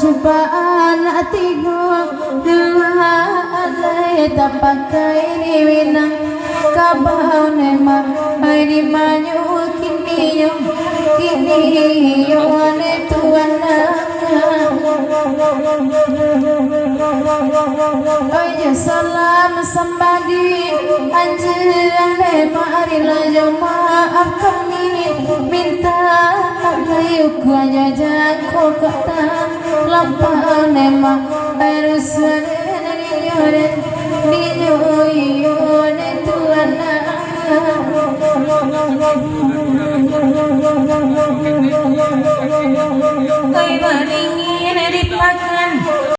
Cupaan atigo dua alay tapakai ni winang kabaw nema ay di manyo kini yo ane tuan na ay salam sambadi anjang nema arila yo maaf kami minta ayo ku aja jako kata lampau nema berusan di tuan